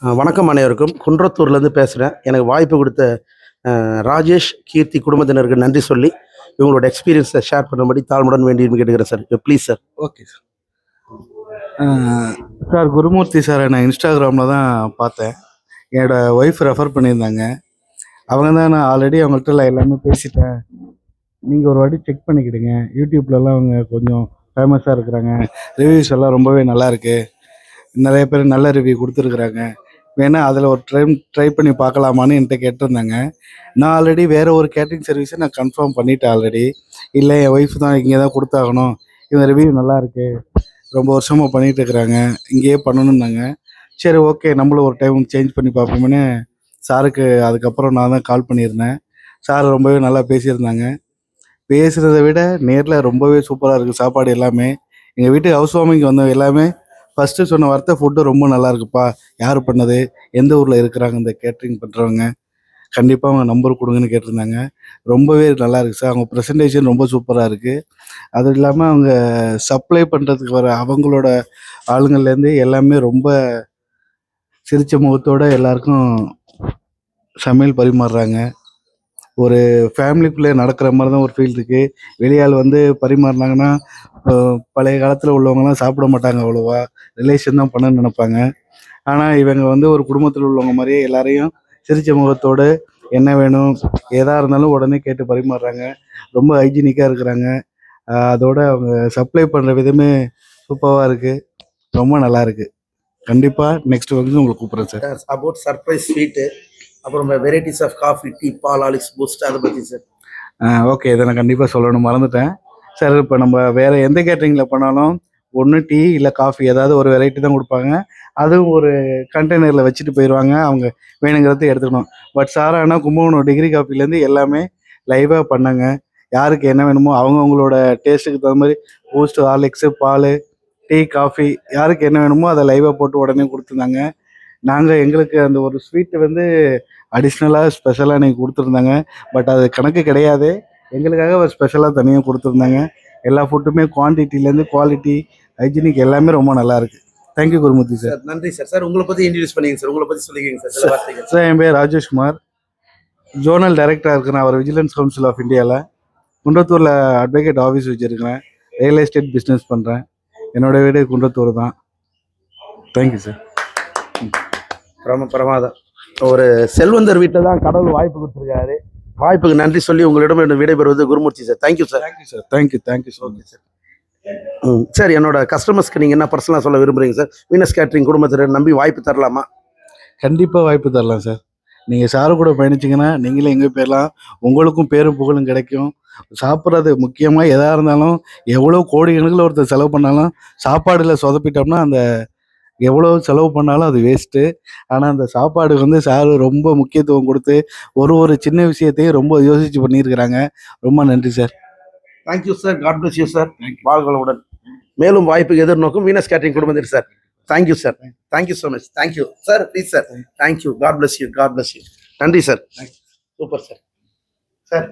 வணக்கம் அனைவருக்கும். குன்றத்தூர்லேருந்து பேசுகிறேன். எனக்கு வாய்ப்பு கொடுத்த ராஜேஷ், கீர்த்தி குடும்பத்தினருக்கு நன்றி சொல்லி இவங்களோட எக்ஸ்பீரியன்ஸை ஷேர் பண்ணும்படி தாழ்முடன் வேண்டி கேட்டுக்கிறேன் sir. Please sir. Okay sir. Sir Gurumurthy sir நான் இன்ஸ்டாகிராமில் தான் பார்த்தேன். என்னோடய ஒய்ஃப் ரெஃபர் பண்ணியிருந்தாங்க. அவங்க தான் நான் ஆல்ரெடி அவங்கள்ட்ட எல்லாமே பேசிட்டேன், நீங்கள் ஒரு வாட்டி செக் பண்ணிக்கிடுங்க. யூடியூப்லலாம் அவங்க கொஞ்சம் ஃபேமஸாக இருக்கிறாங்க. ரிவ்யூஸ் எல்லாம் ரொம்பவே நல்லாயிருக்கு. நிறைய பேர் நல்ல ரிவ்யூ கொடுத்துருக்குறாங்க. வேணா அதில் ஒரு ட்ரை பண்ணி பார்க்கலாமான்னு என்கிட்ட கேட்டிருந்தாங்க. நான் ஆல்ரெடி வேறு ஒரு கேட்ரிங் சர்வீஸை நான் கன்ஃபார்ம் பண்ணிட்டேன் ஆல்ரெடி. இல்லை என் ஒய்ஃப் தான் இங்கே தான் கொடுத்தாகணும், இவங்க ரிவ்யூ நல்லாயிருக்கு, ரொம்ப வருஷமாக பண்ணிகிட்டு இருக்கிறாங்க, இங்கேயே பண்ணணுன்னாங்க. சரி ஓகே, நம்மளும் ஒரு டைம் சேஞ்ச் பண்ணி பார்ப்போம்னு சாருக்கு அதுக்கப்புறம் நான் தான் கால் பண்ணியிருந்தேன். சார் ரொம்பவே நல்லா பேசியிருந்தாங்க. பேசுகிறத விட நேரில் ரொம்பவே சூப்பராக இருக்குது சாப்பாடு எல்லாமே. எங்கள் வீட்டுக்கு ஹவுஸ் வார்மிங் வந்தவங்க எல்லாமே ஃபஸ்ட்டு சொன்ன வார்த்தை, ஃபுட்டு ரொம்ப நல்லா இருக்குப்பா, யார் பண்ணது, எந்த ஊரில் இருக்கிறாங்க இந்த கேட்ரிங் பண்ணுறவங்க, கண்டிப்பாக அவங்க நம்பர் கொடுங்கன்னு கேட்டிருந்தாங்க. ரொம்பவே நல்லா இருக்குது சார். அவங்க ப்ரெசன்டேஷன் ரொம்ப சூப்பராக இருக்குது. அதுவும் இல்லாமல் அவங்க சப்ளை பண்ணுறதுக்கு வர அவங்களோட ஆளுங்கள்லேருந்து எல்லாமே ரொம்ப சிரிச்ச முகத்தோடு எல்லாருக்கும் சமையல் பரிமாறுறாங்க. ஒரு ஃபேமிலிக்குள்ளே நடக்கிற மாதிரி தான் ஒரு ஃபீல் இருக்குது. வெளியால் வந்து பரிமாறினாங்கன்னா பழைய காலத்தில் உள்ளவங்கலாம் சாப்பிட மாட்டாங்க, அவ்வளோவா ரிலேஷன் தான் பண்ணணும்னு நினைப்பாங்க. ஆனால் இவங்க வந்து ஒரு குடும்பத்தில் உள்ளவங்க மாதிரியே எல்லாரையும் சிரிச்ச முகத்தோடு என்ன வேணும் எதாக இருந்தாலும் உடனே கேட்டு பரிமாறுறாங்க. ரொம்ப ஹைஜீனிக்காக இருக்கிறாங்க. அதோட அவங்க சப்ளை பண்ணுற விதமே சூப்பராக இருக்குது. ரொம்ப நல்லா இருக்குது. கண்டிப்பாக நெக்ஸ்ட் வந்து உங்களுக்கு கூப்பிட்றேன் சார். அபவுட் சர்ப்ரைஸ் ஸ்வீட்டு, அப்புறம் வெரைட்டிஸ் ஆஃப் காஃபி, டீ, பால், ஹார்லிக்ஸ், பூஸ்ட், அதை பற்றி சார். ஓகே, இதை நான் கண்டிப்பாக சொல்லணும், மறந்துட்டேன் சார். இப்போ நம்ம வேறு எந்த கேட்ரிங்கில் பண்ணாலும் ஒன்று டீ இல்லை காஃபி ஏதாவது ஒரு வெரைட்டி தான் கொடுப்பாங்க. அதுவும் ஒரு கண்டெய்னரில் வச்சுட்டு போயிடுவாங்க, அவங்க வேணுங்கிறத எடுத்துக்கணும். பட் சார் ஆனால் கும்பகோணம் டிகிரி காஃபிலேருந்து எல்லாமே லைவாக பண்ணாங்க. யாருக்கு என்ன வேணுமோ அவங்கவுங்களோட டேஸ்ட்டுக்கு தகுந்த மாதிரி பூஸ்ட், ஹார்லிக்ஸு, பால், டீ, காஃபி யாருக்கு என்ன வேணுமோ அதை லைவாக போட்டு உடனே கொடுத்துருந்தாங்க. நாங்கள் எங்களுக்கு அந்த ஒரு ஸ்வீட்டு வந்து அடிஷ்னலாக ஸ்பெஷலாக நீங்கள் கொடுத்துருந்தாங்க. பட் அது கணக்கு கிடையாது, எங்களுக்காக ஒரு ஸ்பெஷலாக தனியாக கொடுத்துருந்தாங்க. எல்லா ஃபுட்டுமே குவான்டிட்டிலேருந்து குவாலிட்டி, ஹைஜீனிக் எல்லாமே ரொம்ப நல்லாயிருக்கு. Thank you Gurumurthy sir. நன்றி சார். சார் உங்களை பற்றி இன்ட்ரடியூஸ் பண்ணிங்க சார். உங்களை பற்றி சொல்லிக்கிங்க சார். சார் என் பேர் ராஜேஷ்குமார், ஜோனல் டைரக்டராக இருக்கிறேன் அவர் விஜிலன்ஸ் கவுன்சில் ஆஃப் இந்தியாவில். குன்றத்தூரில் அட்வொகேட் ஆஃபீஸ் வச்சுருக்கிறேன். ரியல் எஸ்டேட் பிஸ்னஸ் பண்ணுறேன். என்னோடய வீடு குன்றத்தூர் தான். Thank you sir. பிரமாதம். ஒரு செல்வந்தர் வீட்டில் தான் கடவுள் வாய்ப்பு கொடுத்துருக்காரு. வாய்ப்புக்கு நன்றி சொல்லி உங்களிடம் விடைபெறுவது Gurumurthy sir. Thank you sir. Thank you sir. Thank you so much sir. Sir, என்னோட கஸ்டமர்ஸ்க்கு நீங்கள் என்ன பர்சனலாக சொல்ல விரும்புகிறீங்க சார்? வீனஸ் கேட்ரிங் குடும்பத்தில் நம்பி வாய்ப்பு தரலாமா? கண்டிப்பாக வாய்ப்பு தரலாம் சார். நீங்கள் சாரு கூட பயணிச்சிங்கன்னா நீங்களே எங்கே போயிடலாம், உங்களுக்கும் பேரும் புகழும் கிடைக்கும். சாப்பிட்றது முக்கியமாக எதாக இருந்தாலும் எவ்வளோ கோடி கணக்கில் ஒருத்தர் செலவு பண்ணாலும் சாப்பாடில் சொதப்பிட்டோம்னா அந்த எவ்வளோ செலவு பண்ணாலும் அது வேஸ்ட்டு. ஆனால் அந்த சாப்பாடு வந்து சார் ரொம்ப முக்கியத்துவம் கொடுத்து ஒரு சின்ன விஷயத்தையும் ரொம்ப யோசித்து பண்ணியிருக்கிறாங்க. ரொம்ப நன்றி sir. Thank you sir. God bless you sir. வாழ்களுடன் மேலும் வாய்ப்புக்கு எதிர்நோக்கும் வீனஸ் கேட்ரிங் குடும்பத்தில் sir. Thank you sir. Thank you so much. Thank you sir. Please sir. Thank you. God bless you. God bless you. நன்றி சார். Super sir. சார்